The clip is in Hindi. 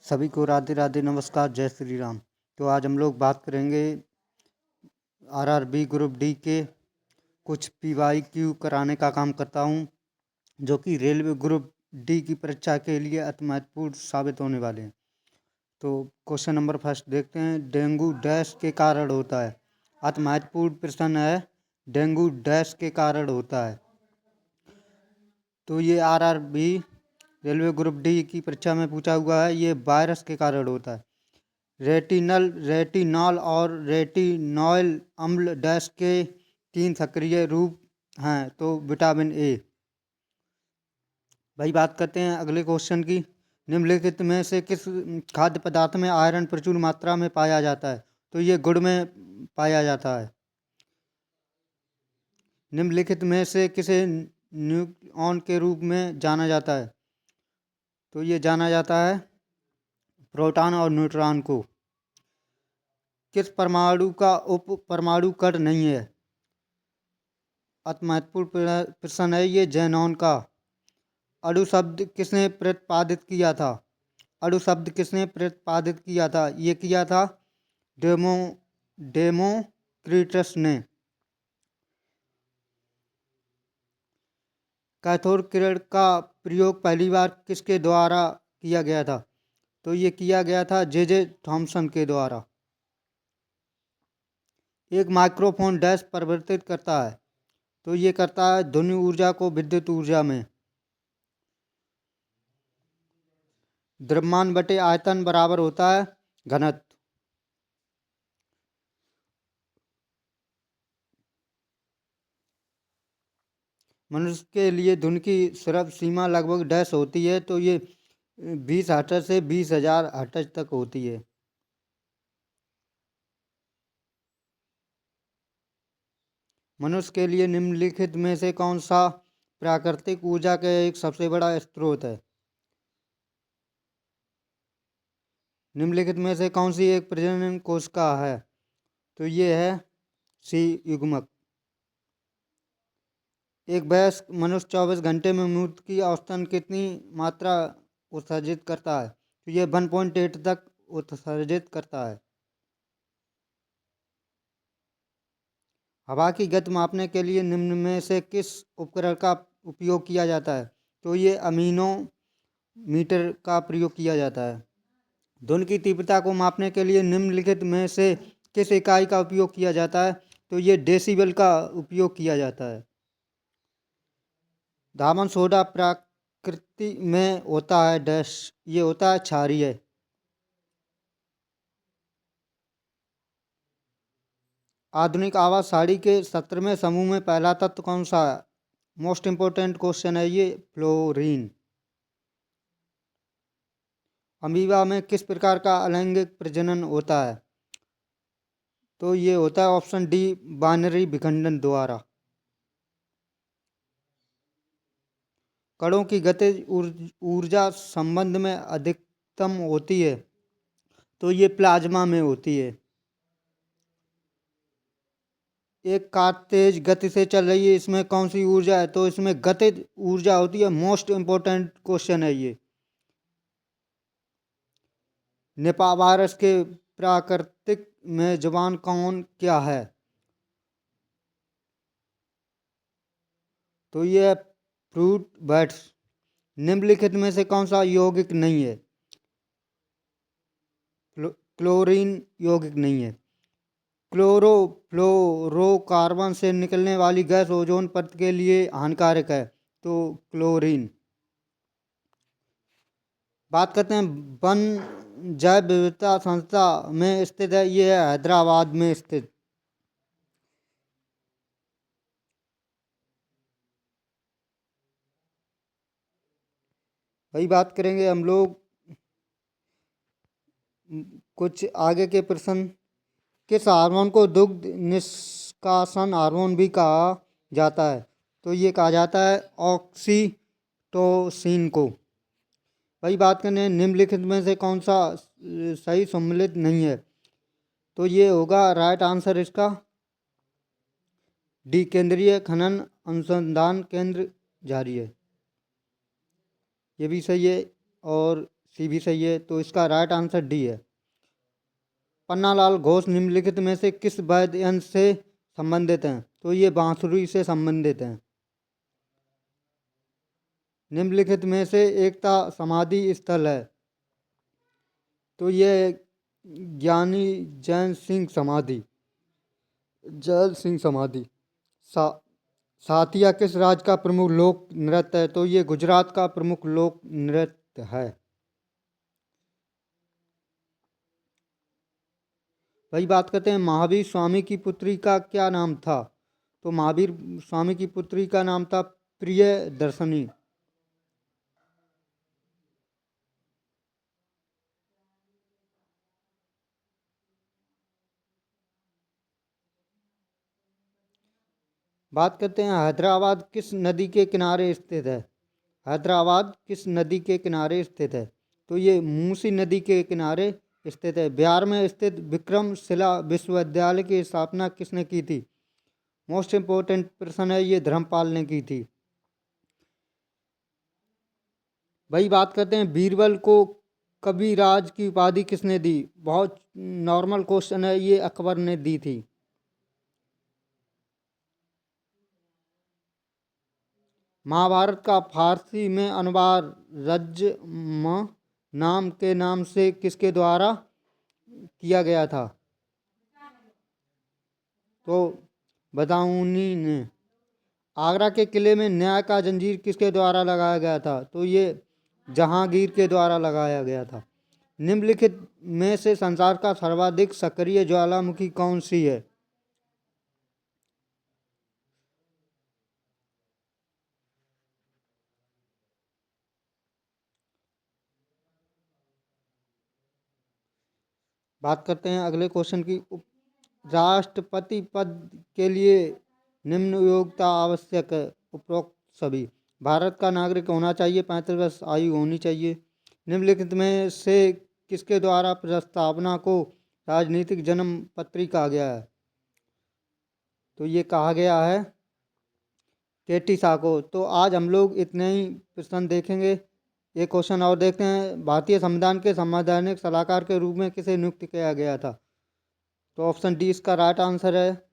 सभी को राधे राधे, नमस्कार, जय श्री राम। तो आज हम लोग बात करेंगे आरआरबी ग्रुप डी के कुछ पीवाईक्यू कराने का काम करता हूँ, जो कि रेलवे ग्रुप डी की परीक्षा के लिए अति महत्वपूर्ण साबित होने वाले हैं। तो क्वेश्चन नंबर फर्स्ट देखते हैं। डेंगू डैश के कारण होता है। अति महत्वपूर्ण प्रश्न है, डेंगू डैश के कारण होता है। तो ये आरआरबी रेलवे ग्रुप डी की परीक्षा में पूछा हुआ है। ये वायरस के कारण होता है। रेटिनॉल और रेटिनॉल अम्ल डैश के 3 सक्रिय रूप हैं। तो विटामिन ए। भाई बात करते हैं अगले क्वेश्चन की। निम्नलिखित में से किस खाद्य पदार्थ में आयरन प्रचुर मात्रा में पाया जाता है? तो ये गुड़ में पाया जाता है। निम्नलिखित में से किसे न्यूक्लियॉन के रूप में जाना जाता है? तो ये जाना जाता है प्रोटॉन और न्यूट्रॉन को। किस परमाणु का उप परमाणु कण नहीं है? अति महत्वपूर्ण प्रश्न है ये, ज़ेनॉन का। अणु शब्द किसने प्रतिपादित किया था? अणु शब्द किसने प्रतिपादित किया था? ये किया था डेमोक्रिटस ने। कैथोड किरण का प्रयोग पहली बार किसके द्वारा किया गया था? तो ये किया गया था जे थॉमसन के द्वारा। एक माइक्रोफोन डैश परिवर्तित करता है? तो ये करता है ध्वनि ऊर्जा को विद्युत ऊर्जा में। द्रव्यमान बटे आयतन बराबर होता है घनत्व। मनुष्य के लिए धुन की श्रव्य सीमा लगभग डैश होती है? तो ये 20 हर्ट्ज से 20,000 हर्ट्ज तक होती है। मनुष्य के लिए निम्नलिखित में से कौन सा प्राकृतिक ऊर्जा का एक सबसे बड़ा स्रोत है? निम्नलिखित में से कौन सी एक प्रजनन कोशिका है? तो ये है सी युग्मक। एक वयस्क मनुष्य 24 घंटे में मूत्र की औसतन कितनी मात्रा उत्सर्जित करता है? तो ये 1.8 तक उत्सर्जित करता है। हवा की गति मापने के लिए निम्न में से किस उपकरण का उपयोग किया जाता है? तो ये अमीनोमीटर का प्रयोग किया जाता है। ध्वनि की तीव्रता को मापने के लिए निम्नलिखित में से किस इकाई का उपयोग किया जाता है? तो ये डेसिबल का उपयोग किया जाता है। धामन सोडा प्रकृति में होता है डैश, ये होता है क्षारीय। आधुनिक आवाज सारणी के 17वें समूह में पहला तत्व कौन सा है? मोस्ट इंपोर्टेंट क्वेश्चन है ये, फ्लोरीन। अमीबा में किस प्रकार का अलैंगिक प्रजनन होता है? तो ये होता है ऑप्शन डी, बाइनरी विखंडन द्वारा। कणों की गतिज ऊर्जा संबंध में अधिकतम होती है? तो ये प्लाज्मा में होती है। एक कार तेज गति से चल रही है, इसमें कौन सी ऊर्जा है? तो इसमें गतिज ऊर्जा होती है। मोस्ट इंपोर्टेंट क्वेश्चन है ये। निपा वायरस के प्राकृतिक मेजबान कौन क्या है? तो ये फ्रूट बैट्स। निम्नलिखित में से कौन सा यौगिक नहीं है? क्लोरीन यौगिक नहीं है। क्लोरोफ्लोरोकार्बन से निकलने वाली गैस ओजोन परत के लिए हानिकारक है? तो क्लोरीन। बात करते हैं वन जैव विविधता संस्था में स्थित है, ये है हैदराबाद में स्थित। वही बात करेंगे हम लोग कुछ आगे के प्रश्न। किस हार्मोन को दुग्ध निष्कासन हार्मोन भी कहा जाता है? तो ये कहा जाता है ऑक्सीटोसिन को। वही बात करने निम्नलिखित में से कौन सा सही सम्मिलित नहीं है? तो ये होगा राइट आंसर इसका डी, केंद्रीय खनन अनुसंधान केंद्र जारी है, ये भी सही है। और सी भी सही है। तो इसका राइट आंसर डी है। पन्नालाल घोष निम्नलिखित में से किस वाद्य यंत्र से संबंधित हैं? तो ये बांसुरी से संबंधित हैं। निम्नलिखित में से एकता समाधि स्थल है? तो ये ज्ञानी जैन सिंह समाधि, जैल सिंह समाधि। सा साथिया किस राज्य का प्रमुख लोक नृत्य है? तो ये गुजरात का प्रमुख लोक नृत्य है। वही बात करते हैं, महावीर स्वामी की पुत्री का क्या नाम था? तो महावीर स्वामी की पुत्री का नाम था प्रियदर्शनी। बात करते हैं, हैदराबाद किस नदी के किनारे स्थित है? हैदराबाद किस नदी के किनारे स्थित है? तो ये मूसी नदी के किनारे स्थित है। बिहार में स्थित विक्रमशिला विश्वविद्यालय की स्थापना किसने की थी? मोस्ट इम्पोर्टेंट प्रश्न है, ये धर्मपाल ने की थी। वही बात करते हैं, बीरबल को कविराज की उपाधि किसने दी? बहुत नॉर्मल क्वेश्चन है, ये अकबर ने दी थी। महाभारत का फारसी में अनुवाद रज्म नाम के नाम से किसके द्वारा किया गया था? तो बदाऊनी ने। आगरा के किले में न्याय का जंजीर किसके द्वारा लगाया गया था? तो ये जहांगीर के द्वारा लगाया गया था। निम्नलिखित में से संसार का सर्वाधिक सक्रिय ज्वालामुखी कौन सी है? बात करते हैं अगले क्वेश्चन की। राष्ट्रपति पद के लिए निम्न योग्यता आवश्यक है, उपरोक्त सभी। भारत का नागरिक होना चाहिए, 35 वर्ष आयु होनी चाहिए। निम्नलिखित में से किसके द्वारा प्रस्तावना को राजनीतिक जन्म पत्री कहा गया है? तो ये कहा गया है केटी शाह को। तो आज हम लोग इतने ही प्रश्न देखेंगे। एक क्वेश्चन और देखते हैं, भारतीय संविधान के संवैधानिक सलाहकार के रूप में किसे नियुक्त किया गया था? तो ऑप्शन डी इसका राइट आंसर है।